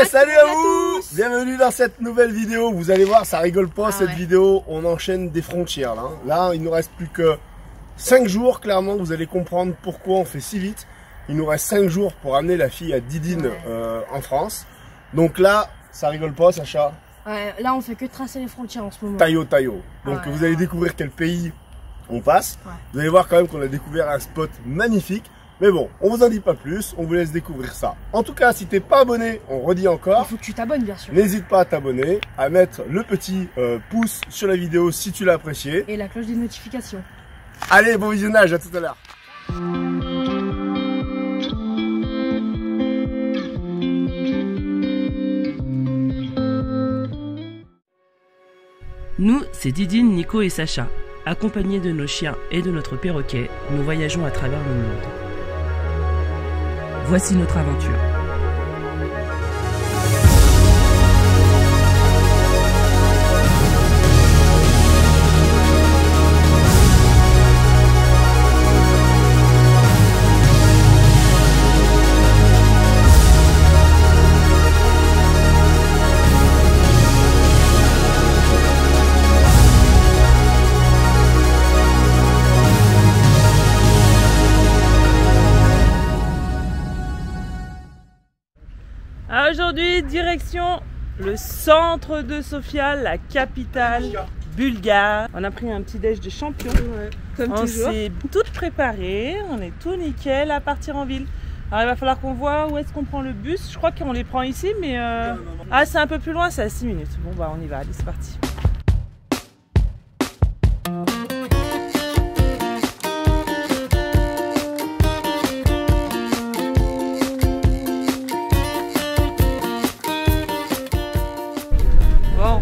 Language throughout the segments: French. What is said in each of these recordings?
Salut à vous. Bienvenue dans cette nouvelle vidéo. Vous allez voir, ça rigole pas cette vidéo. On enchaîne des frontières là. Là, il nous reste plus que 5 jours. Clairement, vous allez comprendre pourquoi on fait si vite. Il nous reste 5 jours pour amener la fille à Didine en France. Donc là, ça rigole pas, Sacha. Ouais, là on fait que tracer les frontières en ce moment. Taillot. Donc vous allez découvrir quel pays on passe. Vous allez voir quand même qu'on a découvert un spot magnifique. Mais bon, on vous en dit pas plus, on vous laisse découvrir ça. En tout cas, si t'es pas abonné, on redit encore. Il faut que tu t'abonnes bien sûr. N'hésite pas à t'abonner, à mettre le petit pouce sur la vidéo si tu l'as apprécié. Et la cloche des notifications. Allez, bon visionnage, à tout à l'heure. Nous, c'est Didine, Nico et Sacha. Accompagnés de nos chiens et de notre perroquet, nous voyageons à travers le monde. Voici notre aventure. Aujourd'hui, direction le centre de Sofia, la capitale bulgare. On a pris un petit déj de champion. Comme on s'est toutes préparées, on est tout nickel à partir en ville. Alors il va falloir qu'on voit où est-ce qu'on prend le bus. Je crois qu'on les prend ici, mais ah, c'est un peu plus loin, c'est à 6 minutes. Bon bah on y va, allez c'est parti.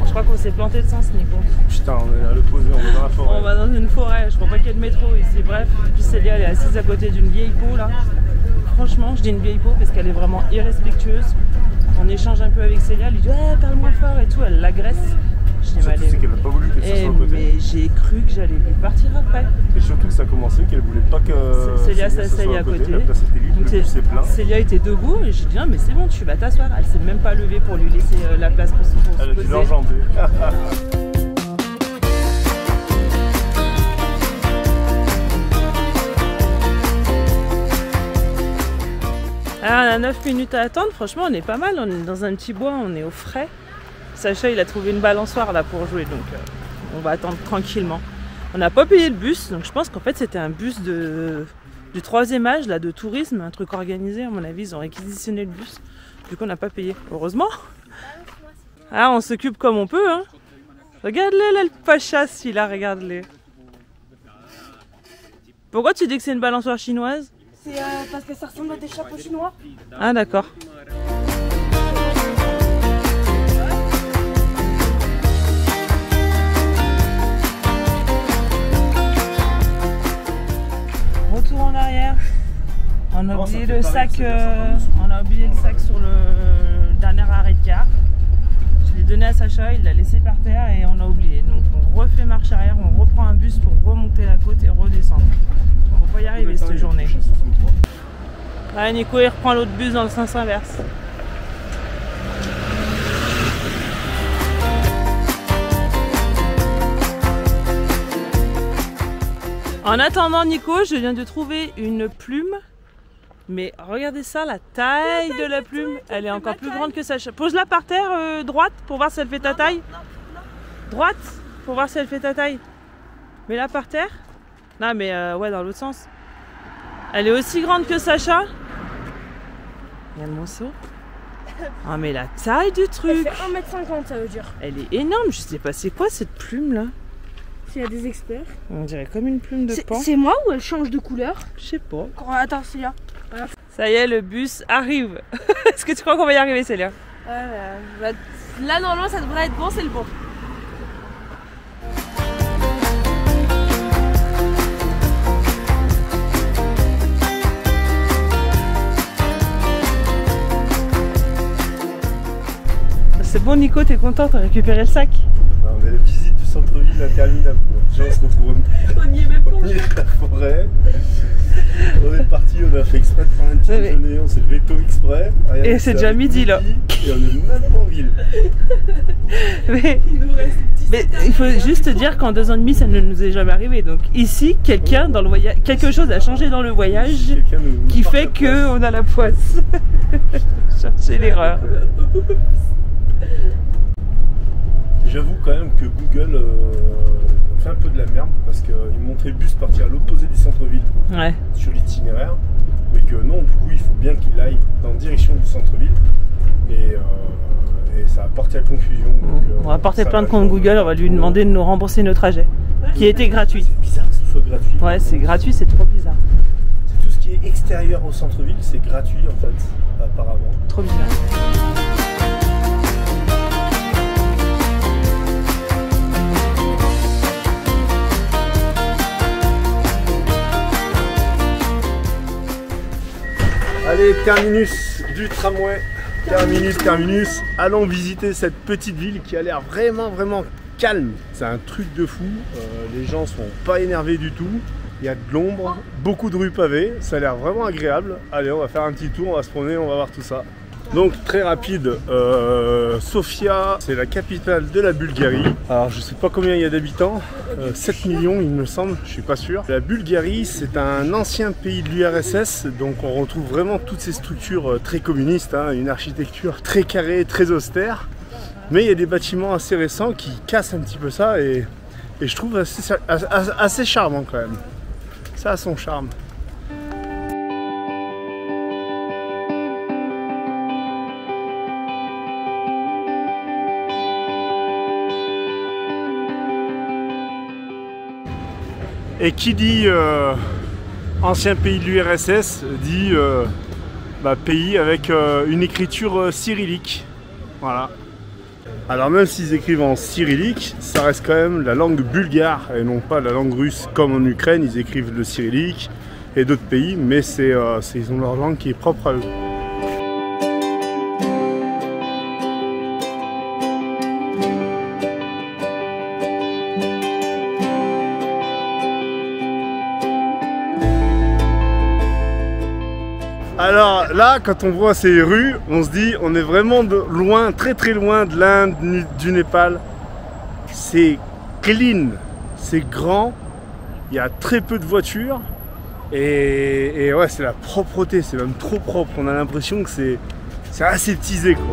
Je crois qu'on s'est planté de sens, Nico. Putain, on est à l'opposé, on va dans la forêt. On va dans une forêt, je crois pas qu'il y ait de métro ici. Bref, puis Célia elle est assise à côté d'une vieille peau là. Franchement, je dis une vieille peau parce qu'elle est vraiment irrespectueuse. On échange un peu avec Célia, elle lui dit ouais, parle moins fort et tout, elle l'agresse. Je dis c'est qu'elle n'a pas voulu que ça soit à côté. Mais j'ai cru que j'allais lui partir après. Et surtout que ça a commencé, qu'elle voulait pas que Célia s'asseye à côté. La place était libre, le bus est plein. Célia était debout et j'ai dit non mais c'est bon, tu vas t'asseoir. Elle s'est même pas levée pour lui laisser la place pour se poser. Elle a dû l'enjamber. Alors on a 9 minutes à attendre, franchement on est pas mal, on est dans un petit bois, on est au frais. Sacha il a trouvé une balançoire là pour jouer, donc on va attendre tranquillement. On n'a pas payé le bus, donc je pense qu'en fait c'était un bus du 3e âge là, de tourisme, un truc organisé à mon avis, ils ont réquisitionné le bus. Du coup on n'a pas payé, heureusement. Ah on s'occupe comme on peut hein. Regarde-les là le pacha celui-là, regarde-les. Pourquoi tu dis que c'est une balançoire chinoise? C'est parce que ça ressemble à des chapeaux chinois. Ah d'accord. Retour en arrière. On a oublié le sac. On a oublié le sac sur le dernier arrêt de gare. Je l'ai donné à Sacha, il l'a laissé par terre et on a oublié. Donc on refait marche arrière, on reprend un bus pour remonter la côte et redescendre. On va pas y arriver cette journée. Allez Nico il reprend l'autre bus dans le sens inverse. En attendant Nico, je viens de trouver une plume. Mais regardez ça, la taille de la plume, elle est encore plus grande que Sacha. Pose-la par terre, droite, pour voir si elle fait ta taille. Droite, pour voir si elle fait ta taille. Mets-la par terre. Non mais ouais, dans l'autre sens. Elle est aussi grande que Sacha. Regarde mon seau. Ah mais la taille du truc. Elle fait 1,50 m ça veut dire. Elle est énorme, je sais pas c'est quoi cette plume là. S'il y a des experts. On dirait comme une plume de pan. C'est moi ou elle change de couleur? Je sais pas. Attends Célia. Voilà. Ça y est, le bus arrive. Est-ce que tu crois qu'on va y arriver Célia? Là normalement ça devrait être bon, c'est le bon. C'est bon Nico, t'es content, t'as récupéré le sac? Non mais la visite du centre-ville interminable. Déjà on se retrouve au milieu de la forêt. On est parti, on a fait exprès de prendre un petit déjeuner, on s'est levé tôt exprès. Et c'est déjà midi là. Et on est même pas en ville. Mais il faut juste dire qu'en 2 ans et demi, ça ne nous est jamais arrivé. Donc ici, quelqu'un dans le voyage, quelque chose a changé dans le voyage qui fait qu'on a la poisse. Chercher l'erreur. J'avoue quand même que Google fait un peu de la merde parce qu'il montrait le bus partir à l'opposé du centre-ville sur l'itinéraire. Mais que non, du coup, il faut bien qu'il aille dans la direction du centre-ville. Et ça a porté à confusion. Donc, on va porter plainte contre Google, on va lui demander de nous rembourser nos trajets, qui était gratuit. C'est bizarre que ce soit gratuit. Ouais, c'est gratuit, c'est trop bizarre. C'est tout ce qui est extérieur au centre-ville, c'est gratuit en fait, apparemment. Trop bizarre. Allez, terminus du tramway. Terminus, allons visiter cette petite ville qui a l'air vraiment calme. C'est un truc de fou, les gens sont pas énervés du tout, il y a de l'ombre, beaucoup de rues pavées, ça a l'air vraiment agréable. Allez, on va faire un petit tour, on va se promener, on va voir tout ça. Donc très rapide, Sofia, c'est la capitale de la Bulgarie. Alors je sais pas combien il y a d'habitants, 7 millions il me semble, je suis pas sûr. La Bulgarie c'est un ancien pays de l'URSS, donc on retrouve vraiment toutes ces structures très communistes, hein, une architecture très carrée, très austère. Mais il y a des bâtiments assez récents qui cassent un petit peu ça et je trouve assez charmant quand même. Ça a son charme. Et qui dit ancien pays de l'URSS dit pays avec une écriture cyrillique. Voilà. Alors même s'ils écrivent en cyrillique, ça reste quand même la langue bulgare et non pas la langue russe comme en Ukraine, ils écrivent le cyrillique et d'autres pays, mais ils ont leur langue qui est propre à eux. Alors là, quand on voit ces rues, on se dit on est vraiment loin, très loin de l'Inde, du Népal. C'est clean, c'est grand, il y a très peu de voitures et ouais, c'est la propreté, c'est même trop propre. On a l'impression que c'est aseptisé quoi.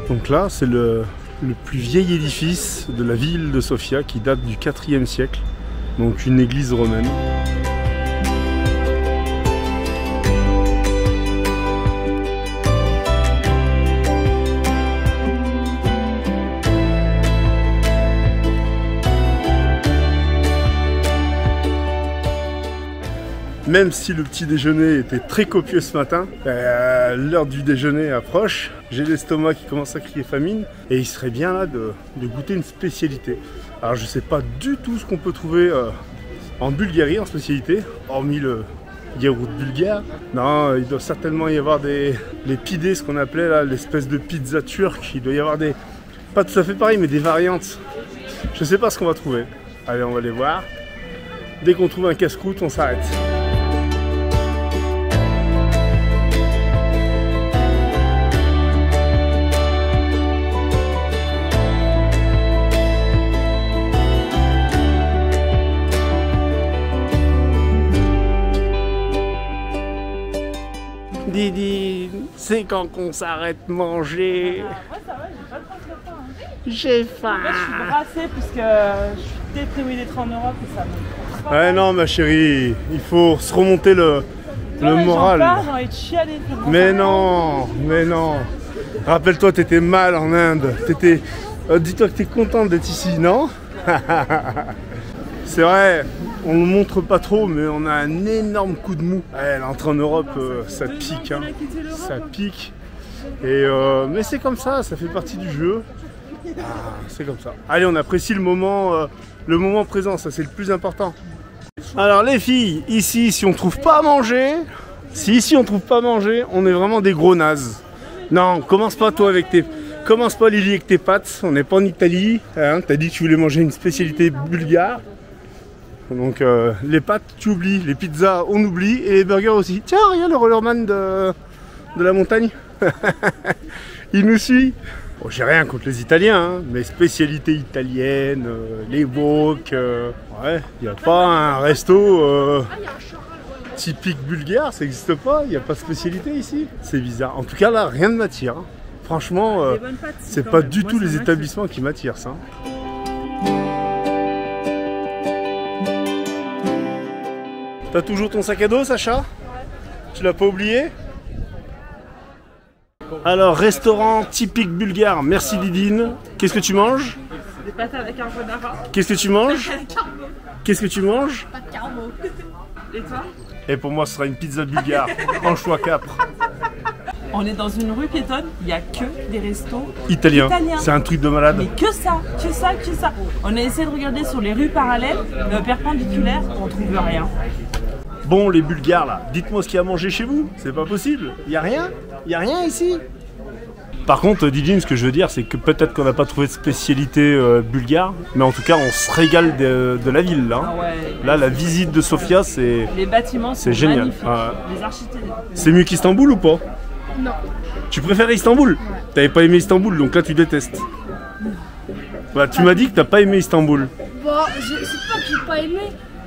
Donc là, c'est le plus vieil édifice de la ville de Sofia qui date du IVe siècle, donc une église romaine. Même si le petit déjeuner était très copieux ce matin, l'heure du déjeuner approche, j'ai l'estomac qui commence à crier famine et il serait bien là de goûter une spécialité. Alors je sais pas du tout ce qu'on peut trouver en Bulgarie en spécialité, hormis le yaourt bulgare. Non, il doit certainement y avoir les pidés, ce qu'on appelait là l'espèce de pizza turque. Il doit y avoir pas tout à fait pareil, mais des variantes. Je sais pas ce qu'on va trouver. Allez, on va les voir. Dès qu'on trouve un casse-croûte, on s'arrête. Didi, c'est quand qu'on s'arrête manger. Moi ça va, j'ai pas trop faim. J'ai faim. Moi je suis brassée puisque je suis déprimée d'être en Europe et ça me... Ouais non ma chérie, il faut se remonter le moral. J'ai envie de chialer. Mais non. Rappelle-toi, t'étais mal en Inde. Dis-toi que t'es contente d'être ici, non? C'est vrai, on ne le montre pas trop, mais on a un énorme coup de mou. Ouais, l'entrée en Europe, ça pique, hein. Ça pique. Mais c'est comme ça, ça fait partie du jeu. C'est comme ça. Allez, on apprécie le moment présent, ça c'est le plus important. Alors les filles, ici si on trouve pas à manger, on est vraiment des gros nazes. Non, commence pas toi avec tes... Commence pas Lily avec tes pâtes, on n'est pas en Italie, hein, t'as dit que tu voulais manger une spécialité bulgare. Donc les pâtes tu oublies, les pizzas on oublie et les burgers aussi. Tiens regarde le rollerman de la montagne. Il nous suit. Bon, j'ai rien contre les Italiens, hein, mais spécialités italiennes, les wok, ouais, il n'y a pas un resto typique bulgare, ça n'existe pas, il n'y a pas de spécialité ici. C'est bizarre. En tout cas là, rien ne m'attire. Hein. Franchement, c'est pas du tout les établissements qui m'attirent ça. T'as toujours ton sac à dos, Sacha? Ouais. Tu l'as pas oublié? Alors, restaurant typique bulgare, merci Didine. Qu'est-ce que tu manges? Des pâtes avec carbonara. Qu'est-ce que tu manges? Qu'est-ce que tu manges? Pas de carbo. Et toi? Et pour moi, ce sera une pizza bulgare, en choix capre. On est dans une rue piétonne, il n'y a que des restos italiens. C'est un truc de malade. Mais que ça. On a essayé de regarder sur les rues parallèles, perpendiculaires, on trouve rien. Bon, les Bulgares là, dites-moi ce qu'il y a à manger chez vous. C'est pas possible. Il y a rien. Il y a rien ici. Par contre, Didine, ce que je veux dire, c'est que peut-être qu'on n'a pas trouvé de spécialité bulgare, mais en tout cas, on se régale de la ville là. Ah ouais, là, la visite de Sofia, c'est... Les bâtiments sont génial. Les architectes. C'est mieux qu'Istanbul ou pas? Non. Tu préfères Istanbul? Ouais. T'avais pas aimé Istanbul, donc là tu détestes. Non. Bah, tu m'as dit que t'as pas aimé Istanbul. Bon, c'est pas que j'ai pas aimé,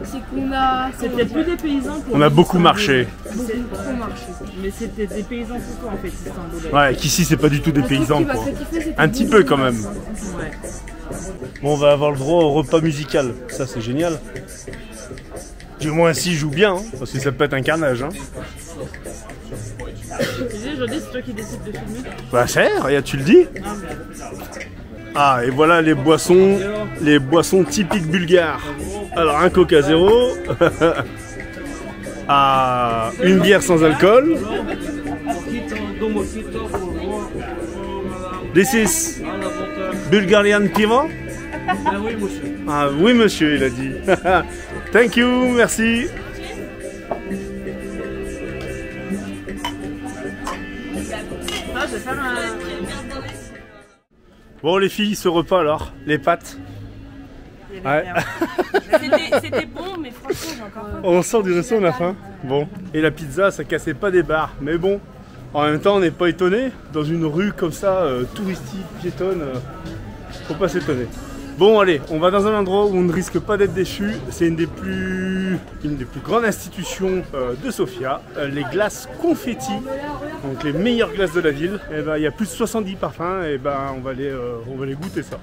c'est qu'on a... C'était plus des paysans. On a beaucoup marché. Beaucoup marché. Mais c'était des paysans plutôt en fait, Istanbul. Ouais, qu'ici c'est pas du tout des paysans quoi. Un petit peu quand même. Ouais. Bon, on va avoir le droit au repas musical. Ça c'est génial. Du moins s'il joue bien, hein, parce que ça peut être un carnage. Hein. Aujourd'hui, c'est toi qui décides de filmer. Bah c'est, regarde, tu le dis. Ah, et voilà les boissons typiques bulgares. Alors un Coca zéro, ah, une bière sans alcool. This is Bulgarian Piva. Ah oui monsieur, il a dit. Thank you, merci. Bon les filles, ce repas alors, les pâtes. Ouais. C'était bon, mais franchement j'ai encore faim. On sort du resto, on a faim. Bon, et la pizza, ça cassait pas des barres, mais bon, en même temps on n'est pas étonné. Dans une rue comme ça, touristique, piétonne, faut pas s'étonner. Bon allez, on va dans un endroit où on ne risque pas d'être déçu. C'est une des plus grandes institutions de Sofia, les glaces confetti, donc les meilleures glaces de la ville. Et ben, il y a plus de 70 parfums, et ben, on va les goûter ça.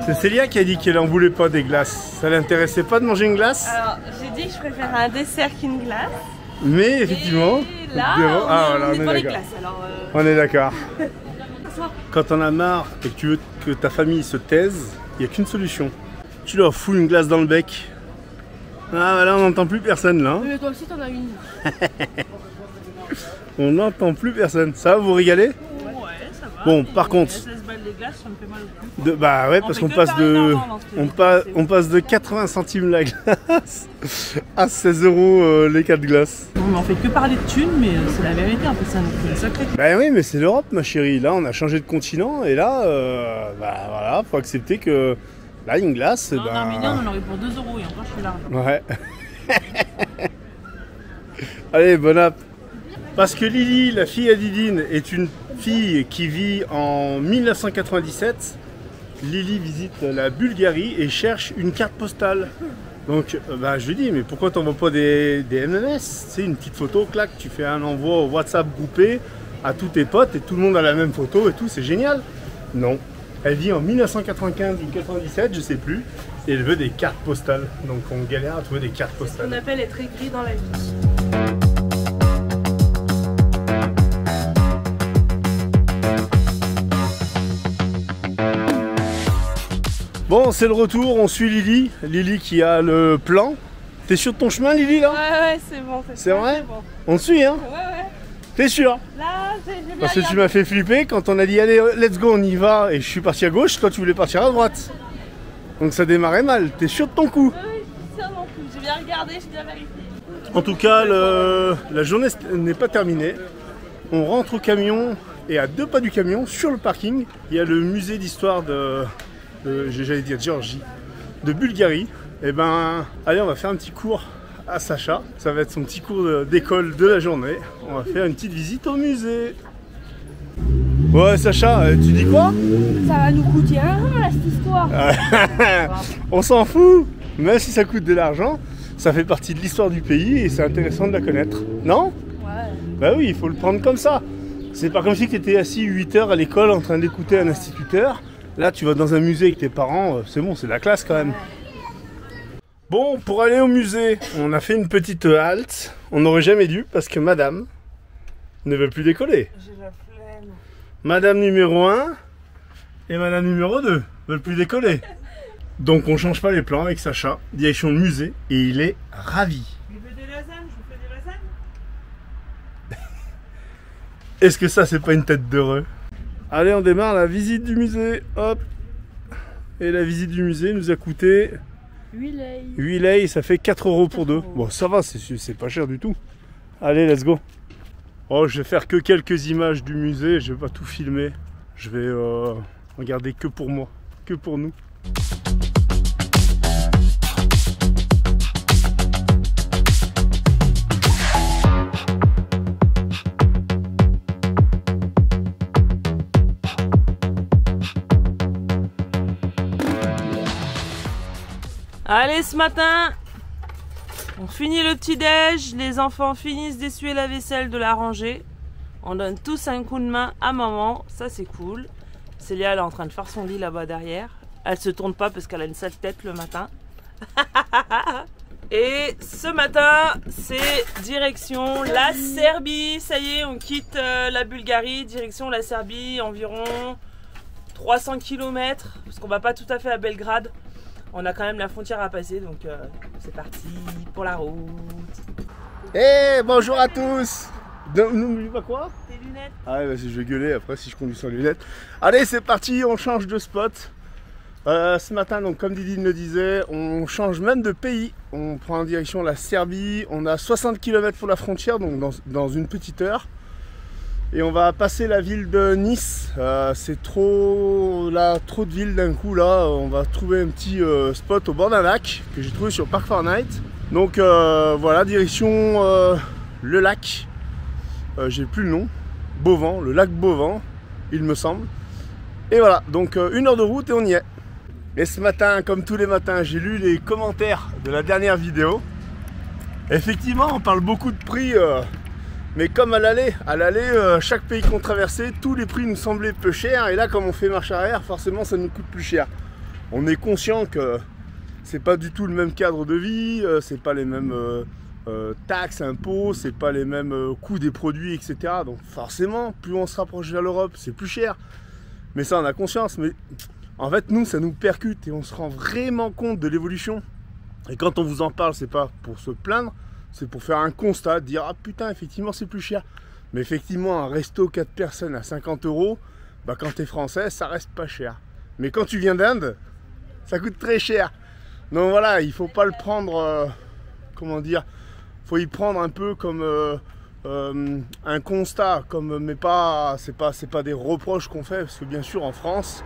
C'est Célia qui a dit qu'elle en voulait pas des glaces. Ça l'intéressait pas de manger une glace? Alors j'ai dit que je préfère un dessert qu'une glace. Mais effectivement, et là, on est pas les glaces. Alors on est d'accord. Quand on a marre et que tu veux que ta famille se taise, il n'y a qu'une solution. Tu leur fous une glace dans le bec. Ah voilà, on n'entend plus personne là. Mais toi aussi t'en as une. On n'entend plus personne. Ça va, vous régaler? Ouais, ça va. Bon, par contre... 16 balles des glaces, ça me fait mal au cul. Bah ouais, parce qu'on passe de 80 centimes la glace à 16 € les 4 glaces. Non, mais on fait que parler de thunes, mais c'est la vérité, un peu ça nous fait le secret. Bah oui, mais c'est l'Europe, ma chérie. Là, on a changé de continent et là, bah voilà, faut accepter que là, une glace. Non, en Arménien, on en aurait pour 2 € et encore, je suis là. Ouais. Allez, bon app. Parce que Lily, la fille à Didine, est une fille qui vit en 1997. Lily visite la Bulgarie et cherche une carte postale. Donc bah, je lui dis, mais pourquoi t'envoies pas des MMS? C'est une petite photo, clac, tu fais un envoi au WhatsApp groupé à tous tes potes et tout le monde a la même photo et tout, c'est génial. Non, elle vit en 1995 ou 97, je sais plus, et elle veut des cartes postales. Donc on galère à trouver des cartes postales. On appelle être écrit dans la vie. Bon, c'est le retour, on suit Lily. Lily qui a le plan. T'es sûr de ton chemin, Lily, là? Ouais, c'est bon. C'est vrai? Bon. On te suit, hein? Ouais. T'es sûr? Là, j'ai bien Parce que tu regardé. m'as fait flipper quand on a dit allez let's go on y va et je suis parti à gauche, toi tu voulais partir à droite. Donc ça démarrait mal, t'es sûr de ton coup? Oui, oui, je suis sûre non plus. J'ai bien regardé, j'ai bien vérifié. En tout cas, la journée n'est pas terminée. On rentre au camion et à 2 pas du camion, sur le parking, il y a le musée d'histoire j'allais dire Géorgie, de Bulgarie. Et ben, allez, on va faire un petit cours à Sacha. Ça va être son petit cours d'école de la journée. On va faire une petite visite au musée. Ouais, Sacha, tu dis quoi? Ça va nous coûter un rein, là, cette histoire. On s'en fout. Même si ça coûte de l'argent, ça fait partie de l'histoire du pays et c'est intéressant de la connaître. Non? Ouais. Bah oui, il faut le prendre comme ça. C'est pas comme si tu étais assis 8 heures à l'école en train d'écouter un instituteur. Là, tu vas dans un musée avec tes parents, c'est bon, c'est de la classe quand même. Bon, pour aller au musée, on a fait une petite halte. On n'aurait jamais dû parce que madame ne veut plus décoller. J'ai la flemme. Madame numéro 1 et madame numéro 2 veulent plus décoller. Donc on change pas les plans avec Sacha, direction le musée, et il est ravi. Je veux des lasagnes, je vous fais des lasagnes. Est-ce que ça c'est pas une tête d'heureux? Allez, on démarre la visite du musée, hop. Et la visite du musée nous a coûté 8 lei, ça fait 4 € pour deux. Bon, ça va, c'est pas cher du tout. Allez, let's go. Oh, je vais faire que quelques images du musée, je vais pas tout filmer. Je vais regarder que pour moi, que pour nous. Allez, ce matin, on finit le petit-déj, les enfants finissent d'essuyer la vaisselle, de la ranger. On donne tous un coup de main à maman, ça c'est cool. Célia, elle est en train de faire son lit là-bas derrière. Elle se tourne pas parce qu'elle a une sale tête le matin. Et ce matin, c'est direction la Serbie. Ça y est, on quitte la Bulgarie, direction la Serbie, environ 300 km, parce qu'on va pas tout à fait à Belgrade. On a quand même la frontière à passer, donc c'est parti pour la route. Eh, bonjour à tous. N'oublie pas quoi? Tes lunettes. Ah ouais, je vais gueuler après si je conduis sans lunettes. Allez, c'est parti, on change de spot. Ce matin, donc comme Didine le disait, on change même de pays. On prend en direction la Serbie. On a 60 km pour la frontière, donc dans une petite heure. Et on va passer la ville de Nice. C'est trop de villes d'un coup là. On va trouver un petit spot au bord d'un lac que j'ai trouvé sur Park4Night. Donc voilà, direction le lac. J'ai plus le nom. Beauvant, le lac Beauvant, il me semble. Et voilà, donc 1 heure de route et on y est. Et ce matin, comme tous les matins, j'ai lu les commentaires de la dernière vidéo. Effectivement, on parle beaucoup de prix. Mais comme à l'aller, chaque pays qu'on traversait, tous les prix nous semblaient peu chers. Et là, comme on fait marche arrière, forcément, ça nous coûte plus cher. On est conscient que c'est pas du tout le même cadre de vie, c'est pas les mêmes taxes, impôts, c'est pas les mêmes coûts des produits, etc. Donc forcément, plus on se rapproche vers l'Europe, c'est plus cher. Mais ça, on a conscience. Mais en fait, nous, ça nous percute et on se rend vraiment compte de l'évolution. Et quand on vous en parle, c'est pas pour se plaindre. C'est pour faire un constat, dire ah putain effectivement c'est plus cher. Mais effectivement un resto 4 personnes à 50 €, bah quand t'es français ça reste pas cher. Mais quand tu viens d'Inde, ça coûte très cher. Donc voilà, il faut pas le prendre, comment dire, faut y prendre un peu comme un constat, mais pas, c'est pas des reproches qu'on fait, parce que bien sûr en France,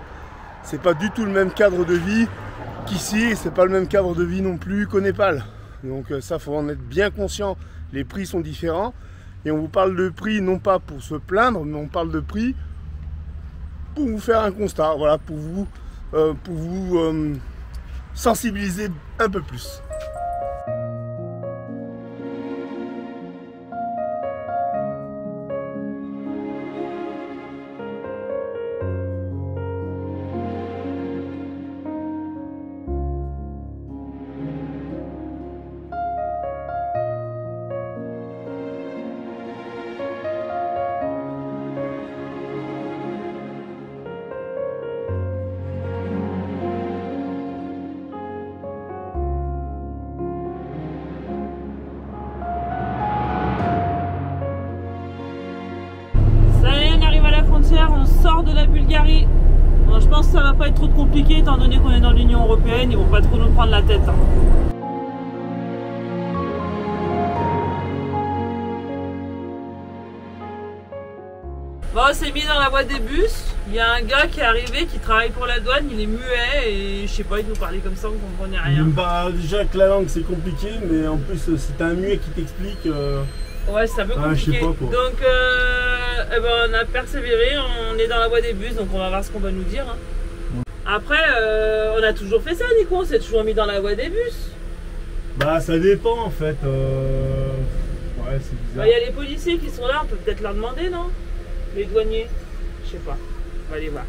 c'est pas du tout le même cadre de vie qu'ici, c'est pas le même cadre de vie non plus qu'au Népal. Donc ça, faut en être bien conscient. Les prix sont différents. Et on vous parle de prix non pas pour se plaindre, mais on parle de prix pour vous faire un constat. Voilà, pour vous sensibiliser un peu plus. nord de la Bulgarie. Alors, je pense que ça va pas être trop compliqué étant donné qu'on est dans l'Union Européenne, ils vont pas trop nous prendre la tête. Hein. Bon, on s'est mis dans la voie des bus. Il y a un gars qui est arrivé qui travaille pour la douane, il est muet et je sais pas, il nous parlait comme ça, on comprenait rien. Bah, déjà que la langue c'est compliqué, mais en plus c'est un muet qui t'explique. Ouais, c'est un peu compliqué. Je sais pas, quoi. Donc, eh ben, on a persévéré, on est dans la voie des bus, donc on va voir ce qu'on va nous dire. Hein. Ouais. Après, on a toujours fait ça, Nico, on s'est toujours mis dans la voie des bus. Bah, ça dépend en fait. Ouais, c'est bizarre. Bah, y a les policiers qui sont là, on peut peut-être leur demander, non? Les douaniers, je sais pas, on va aller voir.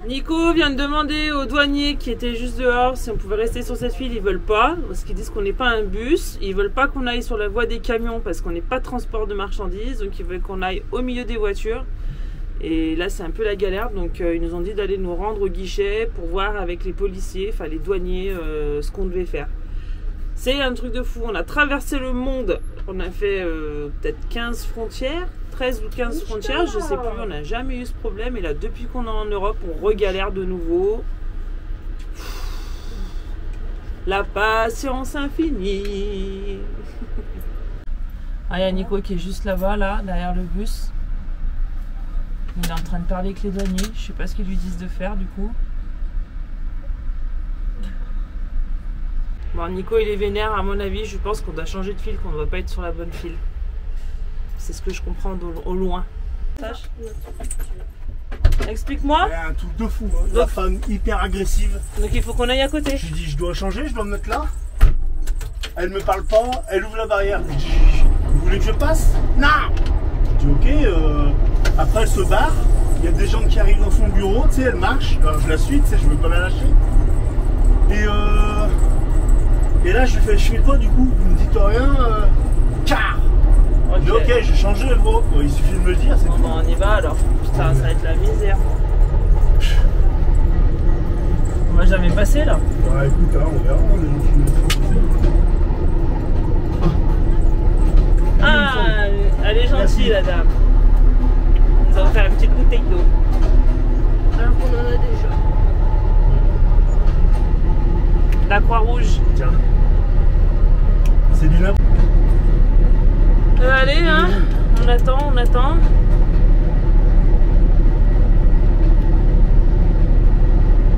Nico vient de demander aux douaniers qui étaient juste dehors si on pouvait rester sur cette file, ils veulent pas, parce qu'ils disent qu'on n'est pas un bus, ils veulent pas qu'on aille sur la voie des camions parce qu'on n'est pas de transport de marchandises, donc ils veulent qu'on aille au milieu des voitures. Et là c'est un peu la galère, donc ils nous ont dit d'aller nous rendre au guichet pour voir avec les policiers, enfin les douaniers, ce qu'on devait faire. C'est un truc de fou, on a traversé le monde, on a fait peut-être 15 frontières, 13 ou 15 frontières, je sais plus, on n'a jamais eu ce problème et là depuis qu'on est en Europe, on regalère de nouveau. La patience infinie. Ah, il y a Nico qui est juste là-bas, là, derrière le bus. Il est en train de parler avec les douaniers, je sais pas ce qu'ils lui disent de faire du coup. Bon, Nico il est vénère, à mon avis, je pense qu'on doit changer de file, qu'on ne doit pas être sur la bonne file. C'est ce que je comprends au loin. Explique-moi. C'est un truc de fou, hein. La femme hyper agressive. Donc il faut qu'on aille à côté. Je lui dis, je dois changer, je dois me mettre là. Elle me parle pas, elle ouvre la barrière. Je dis, vous voulez que je passe? Non. Je dis, ok. Après, elle se barre. Il y a des gens qui arrivent dans son bureau, tu sais, elle marche. Alors, je la suis, tu sais, je veux pas la lâcher. Et là, je fais quoi du coup? Vous me dites rien? Car. Okay. Ok, j'ai changé le mot, il suffit de me le dire, c'est tout. Bon, on y va alors. Putain, ça va être la misère. On va jamais passer là. Ouais, écoute, hein, on verra. Ah, elle est gentille la dame. Ça va faire une petite bouteille d'eau. Alors qu'on en a déjà. La Croix-Rouge. Tiens. C'est du nappe. Allez, hein, on attend.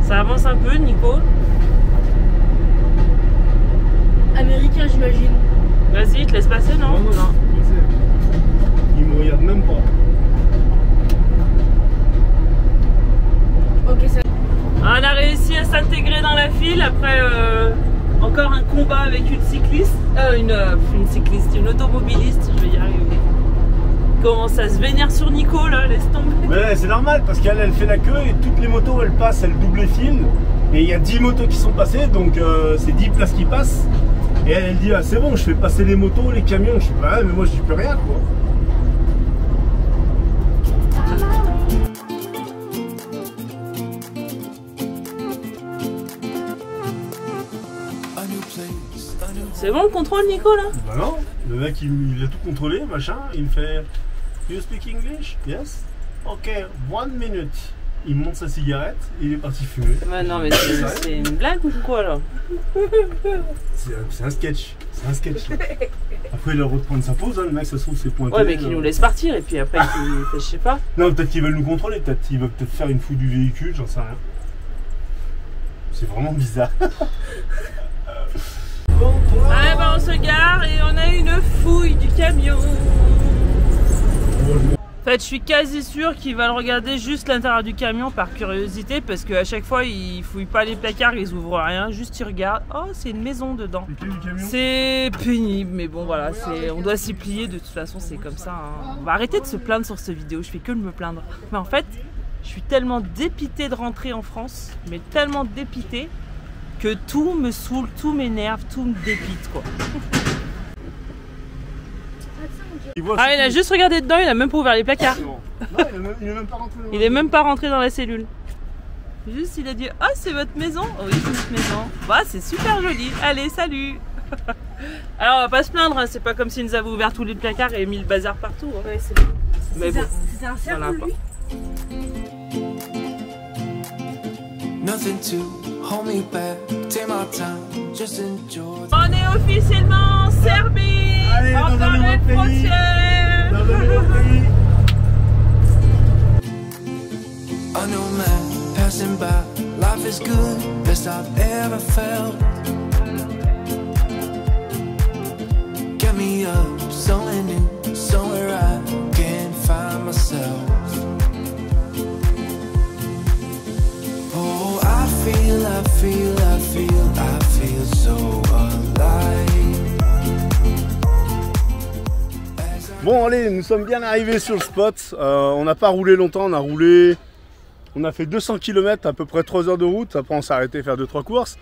Ça avance un peu, Nico. Américain, j'imagine. Vas-y, il te laisse passer, non? Non. Il me regarde même pas. Ok, ça. On a réussi à s'intégrer dans la file après encore un combat avec une cycliste. Une automobiliste, je vais y arriver. Commence à se vénère sur Nico là, laisse tomber. Mais c'est normal parce qu'elle fait la queue et toutes les motos elles passent, elles double file. Et il y a 10 motos qui sont passées, donc c'est 10 places qui passent. Et elle dit, ah, c'est bon, je fais passer les motos, les camions. Je suis pas, mais moi je dis plus rien quoi. C'est bon le contrôle, Nico là? Bah non, le mec il a tout contrôlé, machin, il me fait You speak English? Yes? Ok, 1 minute. Il monte sa cigarette et il est parti fumer. Bah non mais c'est une blague ou quoi là? C'est un sketch, là. Après il va reprendre sa pause, hein, le mec ça se trouve c'est pointé. Ouais mais qu'il nous laisse partir et puis après il fait je sais pas. Non peut-être qu'ils veulent nous contrôler, peut-être qu'ils veulent faire une fouille du véhicule, j'en sais rien. C'est vraiment bizarre. Ah bah on se gare et on a une fouille du camion. En fait je suis quasi sûr qu'ils veulent regarder juste l'intérieur du camion par curiosité parce qu'à chaque fois ils fouillent pas les placards, ils ouvrent rien, juste ils regardent. Oh c'est une maison dedans. C'est pénible mais bon voilà, on doit s'y plier de toute façon, c'est comme ça. Hein. On va arrêter de se plaindre sur cette vidéo, je fais que de me plaindre. Mais en fait je suis tellement dépitée de rentrer en France, mais tellement dépitée que tout me saoule, tout m'énerve, tout me dépite quoi. Ah il a juste regardé dedans, il a même pas ouvert les placards. Non, il est même pas rentré. Il est même pas rentré dans la cellule. Juste il a dit ah c'est votre maison? Oh, oui c'est notre maison. Bah c'est super joli, allez salut. Alors on va pas se plaindre, hein. C'est pas comme s'il nous avait ouvert tous les placards et mis le bazar partout. Hein. Ouais c'est bon. Mais bon, C'était un cercle lui. Nothing to hold me back. Take my time, just enjoy. On est officiellement en Serbie. Allez, on dans un les nouveau pays. frontières. Dans le nouveau pays. A new man passing by. Life is good, best I've ever felt. Get me up, somewhere new, somewhere I can find myself. Oh, I feel so alive. Bon allez, nous sommes bien arrivés sur le spot. On n'a pas roulé longtemps, on a fait 200 km, à peu près 3 heures de route. Après on s'est arrêté faire 2-3 courses.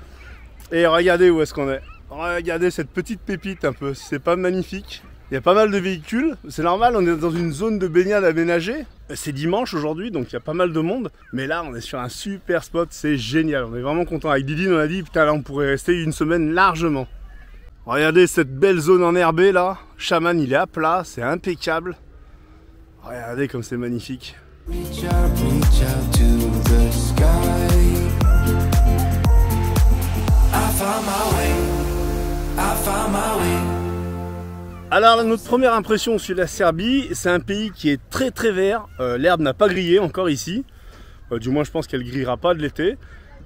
Et regardez où est-ce qu'on est. Regardez cette petite pépite un peu, c'est pas magnifique. Il y a pas mal de véhicules, c'est normal, on est dans une zone de baignade aménagée. C'est dimanche aujourd'hui, donc il y a pas mal de monde. Mais là, on est sur un super spot, c'est génial. On est vraiment content. Avec Didine, on a dit, putain, là, on pourrait rester une semaine largement. Regardez cette belle zone enherbée, là. Chaman, il est à plat, c'est impeccable. Regardez comme c'est magnifique. Reach out to the sky. I found my way. I found my way. Alors notre première impression sur la Serbie, c'est un pays qui est très vert. L'herbe n'a pas grillé encore ici. Du moins je pense qu'elle grillera pas de l'été.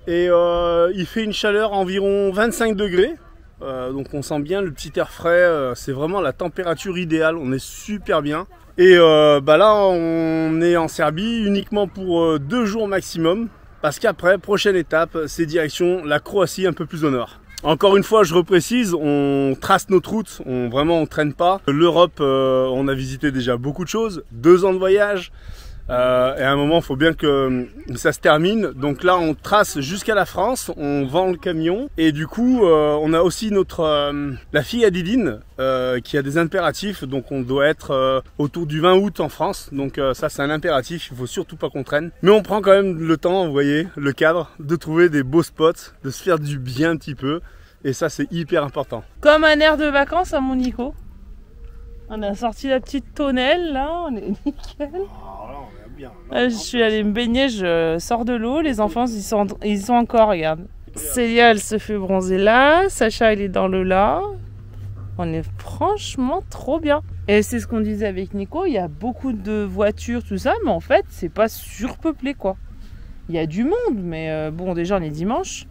Et il fait une chaleur environ 25 degrés. Donc on sent bien le petit air frais. C'est vraiment la température idéale. On est super bien. Et là on est en Serbie uniquement pour 2 jours maximum. Parce qu'après, prochaine étape, c'est direction la Croatie un peu plus au nord. Encore une fois, je reprécise, on trace notre route, on traîne pas. L'Europe, on a visité déjà beaucoup de choses, 2 ans de voyage. Et à un moment, il faut bien que ça se termine. Donc là, on trace jusqu'à la France, on vend le camion. Et du coup, on a aussi la fille à Didine qui a des impératifs. Donc on doit être autour du 20 août en France. Donc ça, c'est un impératif, il faut surtout pas qu'on traîne. Mais on prend quand même le temps, vous voyez, le cadre, de trouver des beaux spots, de se faire du bien un petit peu. Et ça, c'est hyper important. Comme un air de vacances à mon Nico. On a sorti la petite tonnelle, là, on est nickel. Je suis allée me baigner, je sors de l'eau, les enfants ils sont encore, regarde. Célia elle se fait bronzer là, Sacha il est dans le là. On est franchement trop bien. Et c'est ce qu'on disait avec Nico, il y a beaucoup de voitures, tout ça, mais en fait c'est pas surpeuplé quoi. Il y a du monde, mais bon déjà on est dimanche.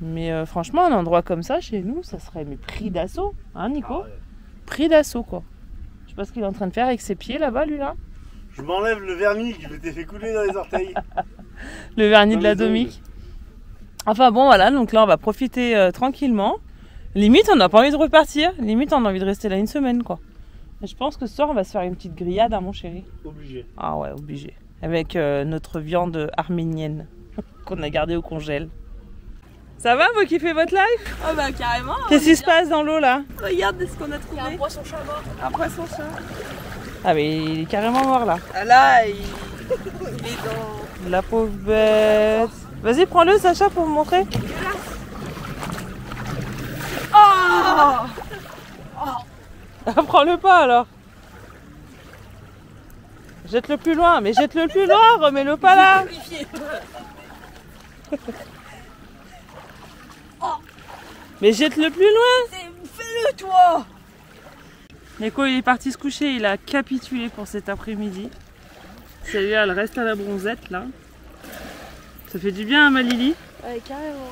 Mais franchement un endroit comme ça chez nous, ça serait pris d'assaut, hein Nico? Pris d'assaut quoi. Je sais pas ce qu'il est en train de faire avec ses pieds là-bas lui là. Je m'enlève le vernis que je m'étais fait couler dans les orteils. Le vernis de la Domique. Enfin bon voilà, donc là on va profiter tranquillement. Limite on n'a pas envie de repartir, limite on a envie de rester là une semaine quoi. Et je pense que ce soir on va se faire une petite grillade à mon chéri. Obligé. Ah ouais, obligé. Avec notre viande arménienne qu'on a gardée au congèle. Ça va, vous kiffez votre life? Oh bah carrément. Qu'est-ce qui se passe dans l'eau là? Regarde ce qu'on a trouvé. Un poisson-chat mort. Un poisson-chat. Ah mais il est carrément mort là. Ah là, il est dans... La pauvre bête. Vas-y, prends-le Sacha pour me montrer. Oh, Prends-le pas alors. Jette-le plus loin, mais jette-le plus loin, remets-le pas là. Mais jette-le plus loin. fais-le toi. Nico il est parti se coucher, il a capitulé pour cet après-midi. Celle-là elle reste à la bronzette là. Ça fait du bien à ma Lily. Ouais carrément.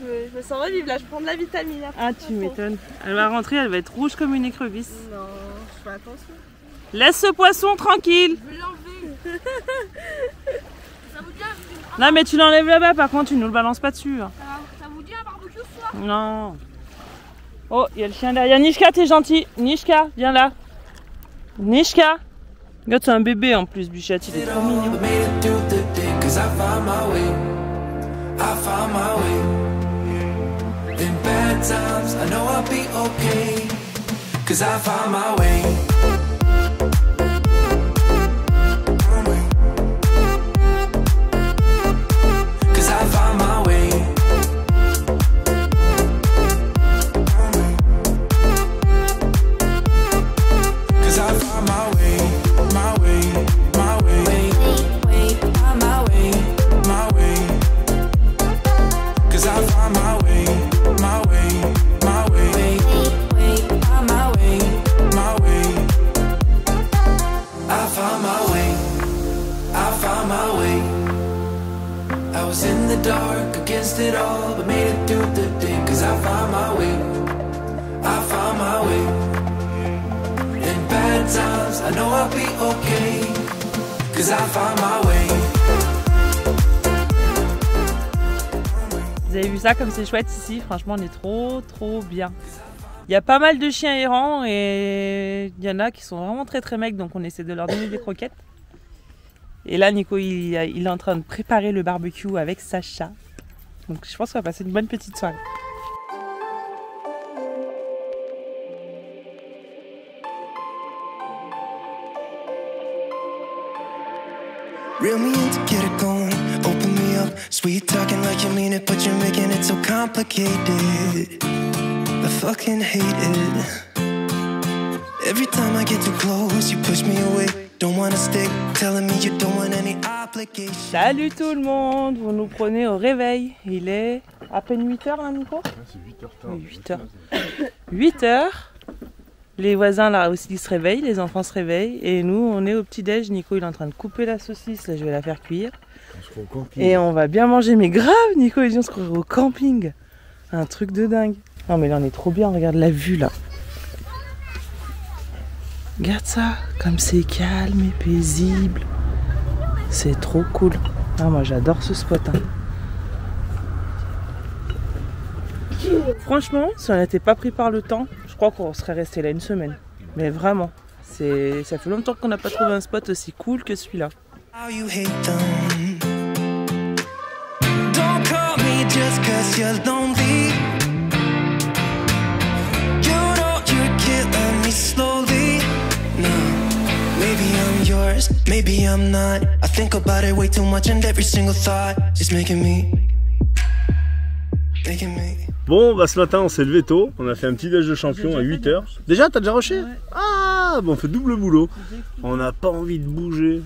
Je me sens revivre là, je prends de la vitamine. Après, Ah tu m'étonnes. Elle va rentrer, elle va être rouge comme une écrevisse. Non, je fais attention. Laisse ce poisson tranquille. Je vais l'enlever. Ça vous dit Non mais tu l'enlèves là-bas par contre, tu nous le balances pas dessus. Hein. ça vous dit un barbecue ce soir? Non. Oh, il y a le chien derrière. Nishka, t'es gentil. Nishka, viens là. Nishka. Regarde, c'est un bébé en plus, Bichette, il est trop mignon. I know I'll be okay, 'cause I found my way. Vous avez vu ça comme c'est chouette ici, franchement on est trop bien. Il y a pas mal de chiens errants et il y en a qui sont vraiment très mecs, donc on essaie de leur donner des croquettes. Et là Nico il est en train de préparer le barbecue avec Sacha. Donc je pense qu'on va passer une bonne petite soirée. Reel me in to get it going, open me up. Sweet talking like you mean it, but you're making it so complicated. I fucking hate it. Every time I get too close, you push me away. Don't wanna stick, telling me you don't want any obligation. Salut tout le monde, vous nous prenez au réveil. Il est à peine 8h là Nico? Ouais, c'est 8h. Oui, 8h. 8h. Les voisins là aussi se réveillent, les enfants se réveillent et nous on est au petit-déj. Nico il est en train de couper la saucisse, là je vais la faire cuire. On se croit au camping. Et on va bien manger, mais grave Nico il dit on se croirait au camping. Un truc de dingue. Non mais là on est trop bien, regarde la vue là. Regarde ça, comme c'est calme et paisible. C'est trop cool. Ah moi j'adore ce spot. Hein. Franchement, si on n'était pas pris par le temps, je crois qu'on serait resté là une semaine. Mais vraiment, ça fait longtemps qu'on n'a pas trouvé un spot aussi cool que celui-là. How you hate them. Don't call me just 'cause you're lonely. You know you're killing me slowly. No, maybe I'm yours, maybe I'm not. I think about it way too much and every single thought is making me. Bon, bah ce matin on s'est levé tôt, on a fait un petit déj de champion à 8h. Déjà, t'as déjà rushé? Ouais. Ah, bon, on fait double boulot. On n'a pas envie de bouger,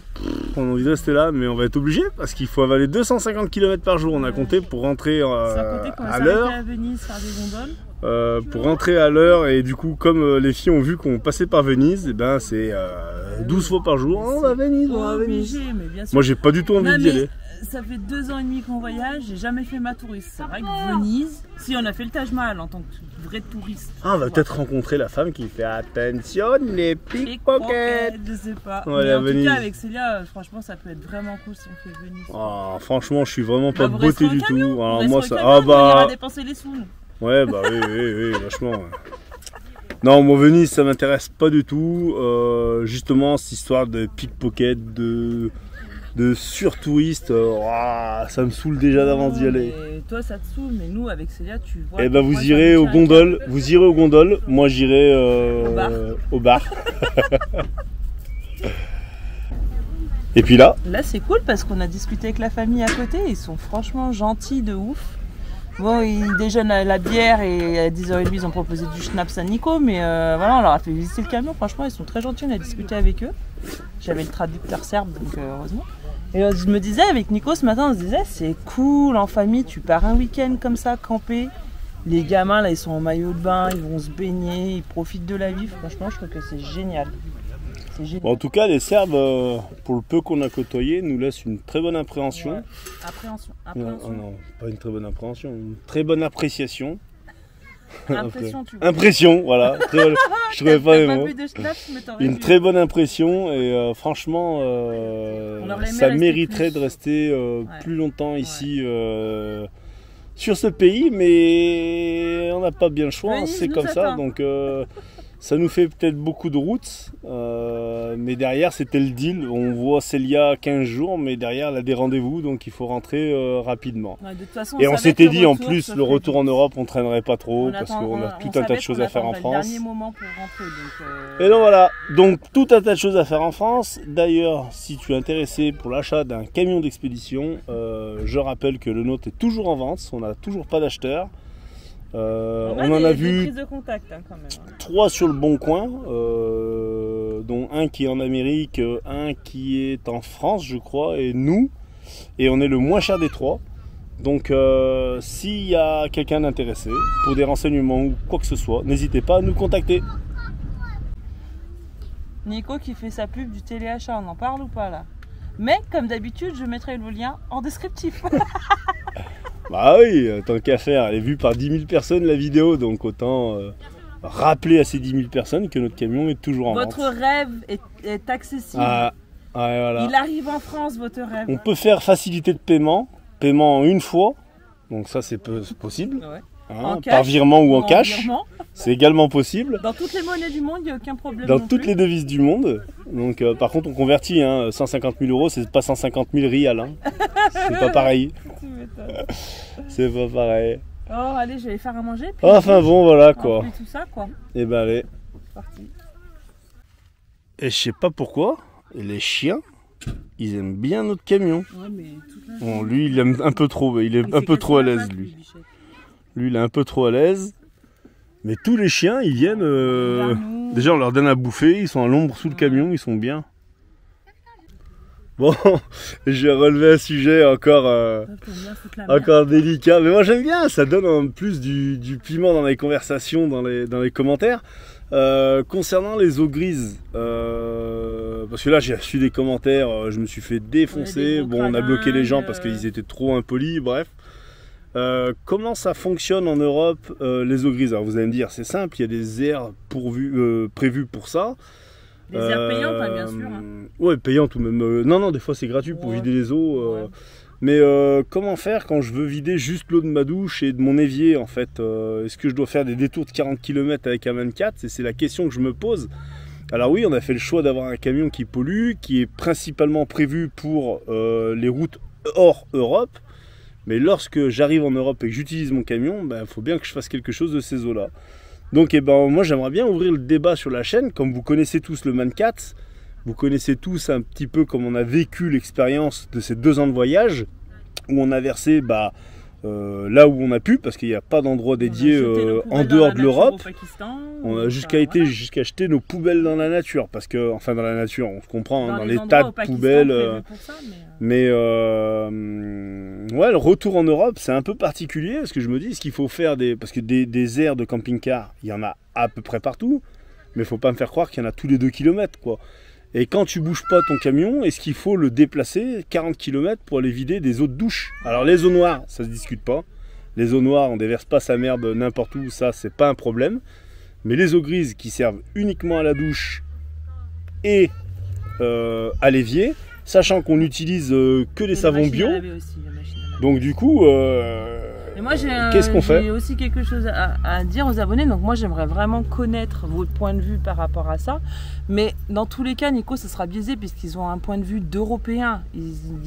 on a envie de rester là, mais on va être obligé parce qu'il faut avaler 250 km par jour. On a compté pour rentrer à l'heure. À Venise faire des gondoles. Pour rentrer à l'heure et du coup comme les filles ont vu qu'on passait par Venise, et ben c'est 12 fois par jour. On va à Venise, on va à Venise. Moi j'ai pas du tout envie d'y aller. Ça fait 2 ans et demi qu'on voyage, j'ai jamais fait ma touriste. C'est vrai que Venise, si on a fait le Taj Mahal en tant que vrai touriste. Ah, on va peut-être rencontrer la femme qui fait attention les pickpockets. Je sais pas. Ouais, mais en Venise. tout cas avec Célia, franchement ça peut être vraiment cool si on fait Venise. Oh, franchement je suis vraiment pas vous beauté resterez du au tout. camion, Alors vous moi resterez ça. au camion, Ah bah. on ira dépenser les sous. Ouais bah oui, vachement. Ouais. Non, moi Venise ça m'intéresse pas du tout. Justement cette histoire de pickpocket, de surtouristes, ça me saule déjà d'avance d'y aller. Toi ça te saoule, mais nous avec Célia tu vois. Eh ben vous irez aux gondoles, moi j'irai au bar. Et puis là c'est cool parce qu'on a discuté avec la famille à côté, ils sont franchement gentils de ouf. Bon, ils déjeunent à la bière et à 10h30 ils ont proposé du schnapps à Nico, mais voilà, on leur a fait visiter le camion, franchement ils sont très gentils, on a discuté avec eux. J'avais le traducteur serbe, donc heureusement. Et je me disais avec Nico ce matin, on se disait c'est cool en famille, tu pars un week-end comme ça, camper. Les gamins là ils sont en maillot de bain, ils vont se baigner, ils profitent de la vie, franchement je trouve que c'est génial. Bon, en tout cas les Serbes, pour le peu qu'on a côtoyé, nous laissent une très bonne appréhension. Ouais. Appréhension. Non, pas une très bonne appréhension, une très bonne appréciation. Impression, voilà. Je trouvais pas les mots. Une très bonne impression et franchement, ça mériterait de rester plus longtemps ici sur ce pays, mais on n'a pas bien le choix, hein, c'est comme ça. Donc ça nous fait peut-être beaucoup de routes, mais derrière c'était le deal. On voit Célia 15 jours, mais derrière elle a des rendez-vous, donc il faut rentrer rapidement. Ouais, de toute façon, et on s'était dit en plus, le retour en Europe, on traînerait pas trop, parce qu'on a tout un tas de choses à faire en France. Et donc voilà, donc tout un tas de choses à faire en France. D'ailleurs, si tu es intéressé pour l'achat d'un camion d'expédition, je rappelle que le nôtre est toujours en vente, on n'a toujours pas d'acheteur. On en a vu de contact, hein, quand même. 3 sur le Bon Coin, dont un qui est en Amérique, un qui est en France je crois, et nous, et on est le moins cher des 3. Donc s'il y a quelqu'un d'intéressé pour des renseignements ou quoi que ce soit, n'hésitez pas à nous contacter. Nico qui fait sa pub du téléachat, on en parle ou pas là? Mais comme d'habitude je mettrai le lien en descriptif. Bah oui, tant qu'à faire, elle est vue par 10 000 personnes la vidéo, donc autant rappeler à ces 10 000 personnes que notre camion est toujours en Votre vente. rêve est accessible. Ouais, voilà. Il arrive en France, votre rêve. On peut faire facilité de paiement en une fois, donc ça c'est possible, Ouais. hein, cash, par virement ou en cash, virement. c'est également possible. Dans toutes les monnaies du monde, il n'y a aucun problème. Dans non toutes plus. les devises du monde. Donc par contre on convertit, hein, 150 000 euros, c'est pas 150 000 rials, hein. C'est pas pareil. Tu m'étonnes. C'est pas pareil. Oh, allez, je vais aller faire à manger. Puis Enfin bon, voilà on quoi. fait tout ça, quoi. Et ben allez. C'est parti. Et je sais pas pourquoi, les chiens, ils aiment bien notre camion. Ouais, mais toute la Bon, lui il aime un peu trop, il est un peu trop à l'aise lui. Lui il est un peu trop à l'aise. Mais tous les chiens ils viennent. Déjà on leur donne à bouffer, ils sont à l'ombre sous le camion, ils sont bien. Bon, j'ai relevé un sujet encore délicat. Mais moi j'aime bien, ça donne en plus du piment dans les conversations, dans les commentaires. Concernant les eaux grises, parce que là j'ai reçu des commentaires, je me suis fait défoncer. Bon, on a bloqué les gens parce qu'ils étaient trop impolis, bref. Comment ça fonctionne en Europe, les eaux grises? Alors vous allez me dire, c'est simple, il y a des aires prévues pour ça. Des aires payantes, hein, bien sûr. Hein. Ouais, payantes ou même... non, des fois c'est gratuit pour vider les eaux. Ouais. Mais comment faire quand je veux vider juste l'eau de ma douche et de mon évier en fait? Est-ce que je dois faire des détours de 40 km avec un 24? C'est la question que je me pose. Alors oui, on a fait le choix d'avoir un camion qui pollue, qui est principalement prévu pour les routes hors Europe. Mais lorsque j'arrive en Europe et que j'utilise mon camion, il faut bien que je fasse quelque chose de ces eaux-là. Donc moi j'aimerais bien ouvrir le débat sur la chaîne. Comme vous connaissez tous le MAN4, vous connaissez tous un petit peu comme on a vécu l'expérience de ces 2 ans de voyage, où on a versé là où on a pu, parce qu'il n'y a pas d'endroit dédié en dehors de l'Europe. On a jusqu'à jeter nos poubelles dans la nature, parce que, enfin dans la nature, on se comprend, dans les tas de poubelles. Ouais, le retour en Europe, c'est un peu particulier, parce que je me dis, est-ce qu'il faut faire parce que des aires de camping-car, il y en a à peu près partout, mais il ne faut pas me faire croire qu'il y en a tous les 2 km, quoi. Et quand tu bouges pas ton camion, est-ce qu'il faut le déplacer 40 km pour aller vider des eaux de douche? Alors les eaux noires, ça se discute pas. Les eaux noires, on déverse pas sa merde n'importe où, ça c'est pas un problème. Mais les eaux grises qui servent uniquement à la douche et à l'évier, sachant qu'on n'utilise que les savons bio. Donc du coup, qu'est-ce qu'on fait? J'ai aussi quelque chose à dire aux abonnés. Donc moi j'aimerais vraiment connaître votre point de vue par rapport à ça. Mais dans tous les cas, Nico, ça sera biaisé puisqu'ils ont un point de vue d'Européens.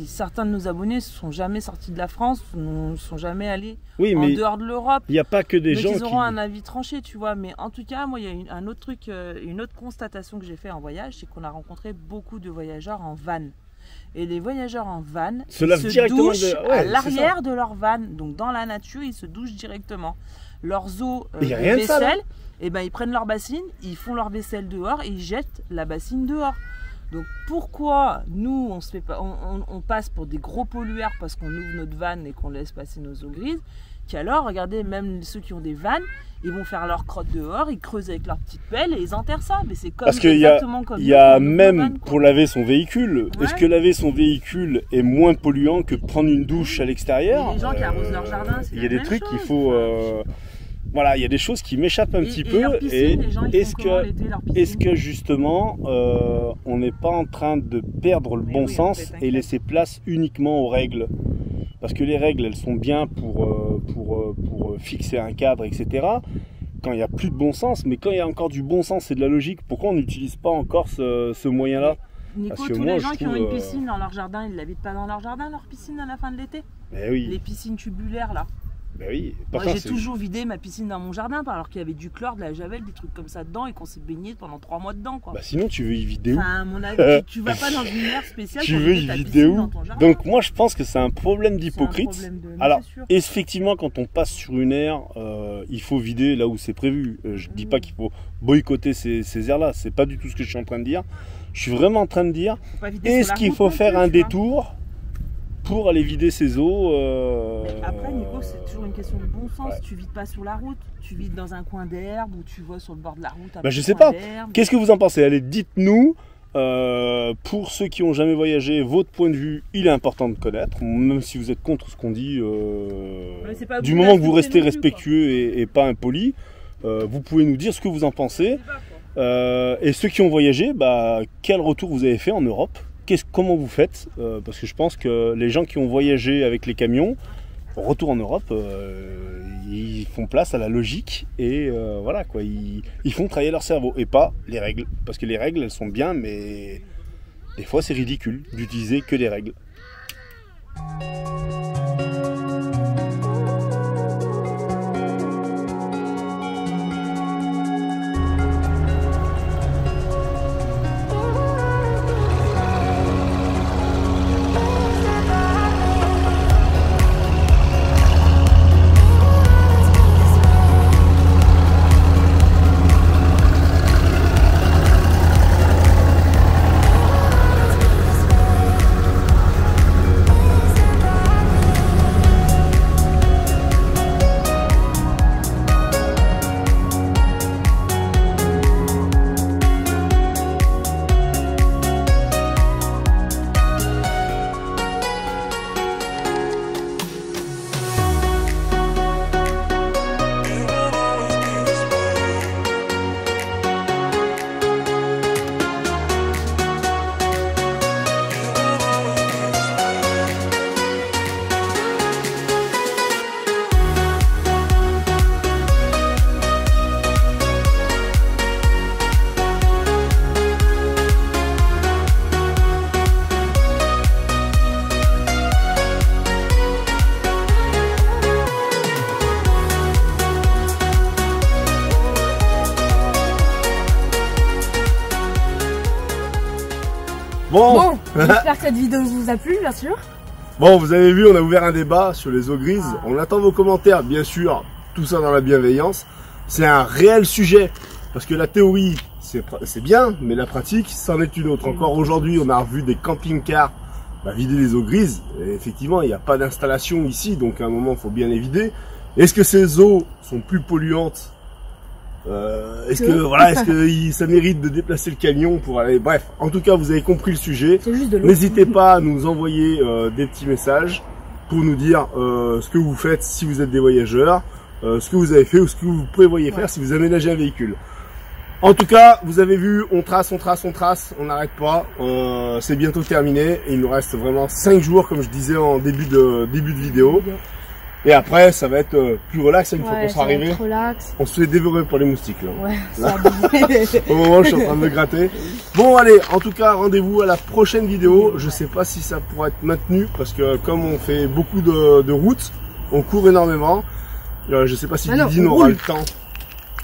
Certains de nos abonnés ne sont jamais sortis de la France, ne sont jamais allés en dehors de l'Europe. Il n'y a pas que des gens qui auront un avis tranché, tu vois. Mais en tout cas, moi, il y a un autre truc, une autre constatation que j'ai fait en voyage, c'est qu'on a rencontré beaucoup de voyageurs en van. Et les voyageurs en van se douchent à l'arrière de leur van, donc dans la nature, ils se douchent directement. Leurs eaux de vaisselle, ils prennent leur bassine, ils font leur vaisselle dehors et ils jettent la bassine dehors. Donc pourquoi nous on passe pour des gros pollueurs parce qu'on ouvre notre van et qu'on laisse passer nos eaux grises, qu'alors regardez, même ceux qui ont des vannes, ils vont faire leur crotte dehors, ils creusent avec leur petite pelle et ils enterrent ça. Mais c'est comme exactement comme il y a même pour laver son véhicule. Ouais. Est-ce que laver son véhicule est moins polluant que prendre une douche à l'extérieur? Les gens qui arrosent leur jardin, il y a des trucs qu'il faut. Voilà, il y a des choses qui m'échappent un petit peu. Est-ce que justement, on n'est pas en train de perdre le bon sens et laisser place uniquement aux règles? Parce que les règles, elles sont bien pour fixer un cadre, etc. Quand il n'y a plus de bon sens, mais quand il y a encore du bon sens et de la logique, pourquoi on n'utilise pas encore ce moyen-là? Nico, parce que tous les gens qui ont une piscine dans leur jardin, ils ne l'habitent pas dans leur jardin, leur piscine à la fin de l'été? Oui. Les piscines tubulaires, là. Ben oui. Moi, j'ai toujours vidé ma piscine dans mon jardin, alors qu'il y avait du chlore, de la javel, des trucs comme ça dedans, et qu'on s'est baigné pendant 3 mois dedans, quoi. Bah sinon, tu veux y vider où? Enfin, à mon avis, tu vas pas dans une mer spéciale. Tu veux y vider où? Donc moi, je pense que c'est un problème d'hypocrite. Alors, effectivement, quand on passe sur une aire, il faut vider là où c'est prévu. Je dis pas qu'il faut boycotter ces aires-là. C'est pas du tout ce que je suis en train de dire. Je suis vraiment en train de dire, est-ce qu'il faut faire un détour pour aller vider ses eaux? Après, Nico, c'est toujours une question de bon sens. Ouais. Tu vides pas sur la route, tu vides dans un coin d'herbe ou tu vas sur le bord de la route. Je sais pas. Qu'est-ce que vous en pensez? Allez, dites-nous. Pour ceux qui n'ont jamais voyagé, votre point de vue, il est important de connaître, même si vous êtes contre ce qu'on dit. Du moment que vous restez respectueux et pas impoli. Vous pouvez nous dire ce que vous en pensez. Et ceux qui ont voyagé, bah, quel retour vous avez fait en Europe? Comment vous faites? Parce que je pense que les gens qui ont voyagé avec les camions, au retour en Europe, ils font place à la logique et voilà quoi, ils font travailler leur cerveau et pas les règles. Parce que les règles, elles sont bien, mais des fois c'est ridicule d'utiliser que des règles. Bon, j'espère que cette vidéo vous a plu, bien sûr. Bon, vous avez vu, on a ouvert un débat sur les eaux grises. On attend vos commentaires, bien sûr, tout ça dans la bienveillance. C'est un réel sujet, parce que la théorie, c'est bien, mais la pratique, c'en est une autre. Encore aujourd'hui, on a revu des camping-cars vider les eaux grises. Et effectivement, il n'y a pas d'installation ici, donc à un moment, il faut bien les vider. Est-ce que ces eaux sont plus polluantes? Est-ce que ça mérite de déplacer le camion pour aller... Bref, en tout cas, vous avez compris le sujet. N'hésitez pas à nous envoyer des petits messages pour nous dire ce que vous faites si vous êtes des voyageurs, ce que vous avez fait ou ce que vous prévoyez faire si vous aménagez un véhicule. En tout cas, vous avez vu, on trace, on n'arrête pas. C'est bientôt terminé. Il nous reste vraiment 5 jours, comme je disais en début de vidéo. Et après, ça va être plus relax une fois qu'on sera arrivé. On se fait dévorer pour les moustiques là. Ouais, Au moment où je suis en train de me gratter. Bon allez, en tout cas, rendez-vous à la prochaine vidéo. Je sais pas si ça pourra être maintenu parce que comme on fait beaucoup de routes, on court énormément. Je sais pas si Didine aura le temps.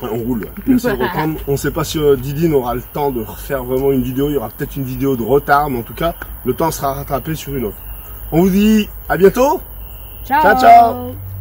Ouais, on roule, merci de reprendre. On sait pas si Didine aura le temps de refaire vraiment une vidéo. Il y aura peut-être une vidéo de retard, mais en tout cas, le temps sera rattrapé sur une autre. On vous dit à bientôt. Ciao, ciao, ciao.